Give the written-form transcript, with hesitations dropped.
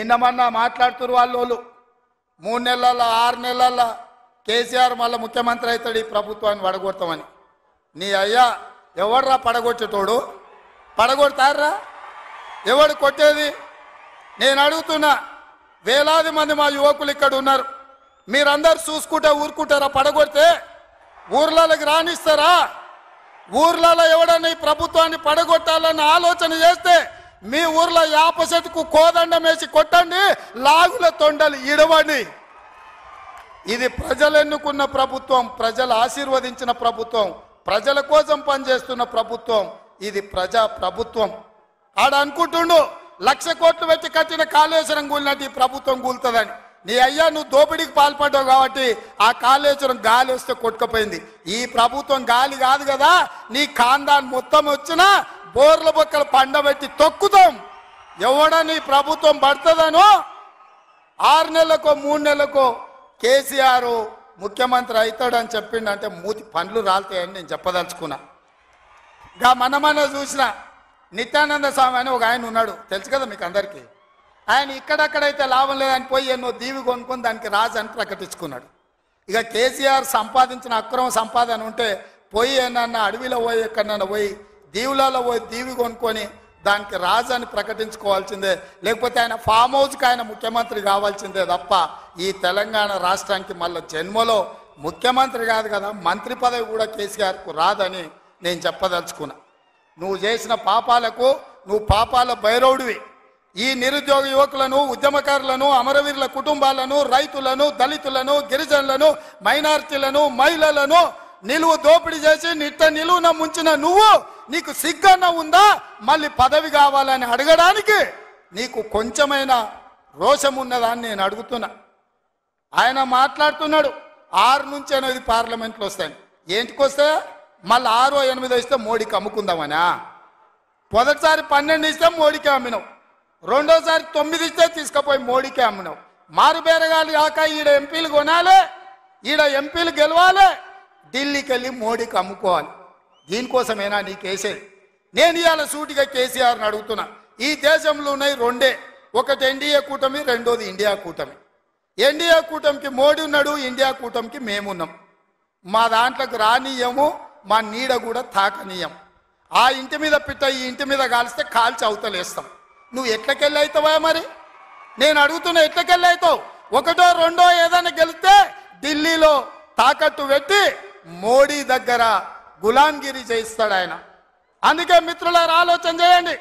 నిన్న మొన్న మాట్లాడుతున్నారు వాళ్ళు 3 నెలల 6 నెలల కేసీఆర్ మళ్ళీ ముఖ్యమంత్రి అవుతాడు ఈ ప్రభుత్వాన్ని పడగొడతామని. నీ అయ్యా ఎవడ్రా పడగొచ్చేటోడు? పడగొడతారా? ఎవడు కొట్టేది? నేను అడుగుతున్నా, వేలాది మంది మా యువకులు ఇక్కడ ఉన్నారు, మీరందరూ చూసుకుంటే ఊరుకుంటారా? పడగొడితే ఊర్లలోకి రానిస్తారా? ఊర్లలో ఎవడన్నా ఈ ప్రభుత్వాన్ని పడగొట్టాలన్న ఆలోచన చేస్తే మీ ఊర్లో యాప చెట్టుకు కోదండం వేసి కొట్టండి, లాగుల తొండలు ఇడవండి. ఇది ప్రజలు ఎన్నుకున్న ప్రభుత్వం, ప్రజలు ఆశీర్వదించిన ప్రభుత్వం, ప్రజల కోసం పనిచేస్తున్న ప్రభుత్వం. ఇది ప్రజా ప్రభుత్వం. ఆడ అనుకుంటుండు 1,00,000 కోట్లు పెట్టి కట్టిన కాళేశ్వరం కూలినట్టు ఈ ప్రభుత్వం కూలుతుందని. నీ అయ్యా నువ్వు దోపిడీకి పాల్పడ్డావు కాబట్టి ఆ కాళేశ్వరం గాలి వస్తే కొట్టుకుపోయింది. ఈ ప్రభుత్వం గాలి కాదు కదా, నీ ఖాందాన్ మొత్తం వచ్చినా బోర్ల బొక్కలు పండబెట్టి తొక్కుతాం. ఎవడని ప్రభుత్వం పడుతుందనో 6 నెలలకో 3 నెలలకో కేసీఆర్ ముఖ్యమంత్రి అవుతాడని చెప్పిండంటే మూతి పండ్లు రాలుతాయని నేను చెప్పదలుచుకున్నా. ఇంకా మన చూసిన నిత్యానంద స్వామి అని ఒక ఆయన ఉన్నాడు, తెలుసు కదా మీకు అందరికీ. ఆయన ఇక్కడక్కడైతే లాభం లేదని పోయి ఎన్నో దీవి కొనుక్కొని దానికి రాజు అని ప్రకటించుకున్నాడు. ఇక కేసీఆర్ సంపాదించిన అక్రమ సంపాదన ఉంటే పోయి ఏమన్నా అడవిలో పోయి ఎక్కడన్నా పోయి దీవులలో పోయి దీవి కొనుక్కొని దానికి రాజు అని ప్రకటించుకోవాల్సిందే, లేకపోతే ఆయన ఫామ్ హౌస్కి ఆయన ముఖ్యమంత్రి కావాల్సిందే తప్ప ఈ తెలంగాణ రాష్ట్రానికి మళ్ళీ జన్మలో ముఖ్యమంత్రి కాదు కదా, మంత్రి పదవి కూడా కేసీఆర్కు రాదని నేను చెప్పదలుచుకున్నా. నువ్వు చేసిన పాపాలకు నువ్వు పాపాల భైరవుడివి. ఈ నిరుద్యోగ యువకులను, ఉద్యమకారులను, అమరవీరుల కుటుంబాలను, రైతులను, దళితులను, గిరిజనులను, మైనారిటీలను, మహిళలను నిలువు దోపిడీ చేసి నిలువున ముంచిన నువ్వు, నీకు సిగ్గన్న ఉందా మళ్ళీ పదవి కావాలని అడగడానికి? నీకు కొంచెమైనా రోషం ఉన్నదాన్ని నేను అడుగుతున్నా. ఆయన మాట్లాడుతున్నాడు 6 నుంచి 8 పార్లమెంట్లు వస్తాయి. ఏంటికొస్తే మళ్ళీ 6 or 8 ఇస్తే మోడీకి అమ్ముకుందామనా? మొదటిసారి 12 ఇస్తే మోడీకి అమ్మినావు, రెండోసారి 9 ఇస్తే తీసుకుపోయి మోడీకి అమ్మినావు. మారు బేరగాలు కాక ఈడ ఎంపీలు కొనాలి, ఈడ ఎంపీలు గెలవాలి, ఢిల్లీకి వెళ్ళి మోడీకి అమ్ముకోవాలి. దీనికోసమేనా నీకు వేసేది? నేను ఇవాళ సూటిగా కేసీఆర్ని అడుగుతున్నా. ఈ దేశంలో ఉన్నాయి 2, ఒకటి ఎన్డీఏ కూటమి, రెండోది ఇండియా కూటమి. ఎన్డీఏ కూటమికి మోడీ ఉన్నాడు, ఇండియా కూటమికి మేమున్నాం. మా దాంట్లోకి రానీయము, మా నీడ కూడా తాకనీయం. ఆ ఇంటి మీద పిట్ట ఈ ఇంటి మీద కాలిస్తే కాల్చి అవతలేస్తాం. నువ్వు ఎట్లకెళ్ళి అవుతావా? మరి నేను అడుగుతున్నా, ఎట్లకెళ్ళి అవుతావు? 1, 2 ఏదైనా గెలిస్తే ఢిల్లీలో తాకట్టు పెట్టి మోడీ దగ్గర గులాంగిరి చేయిస్తాడు ఆయన. అందుకే మిత్రులారా ఆలోచన చేయండి.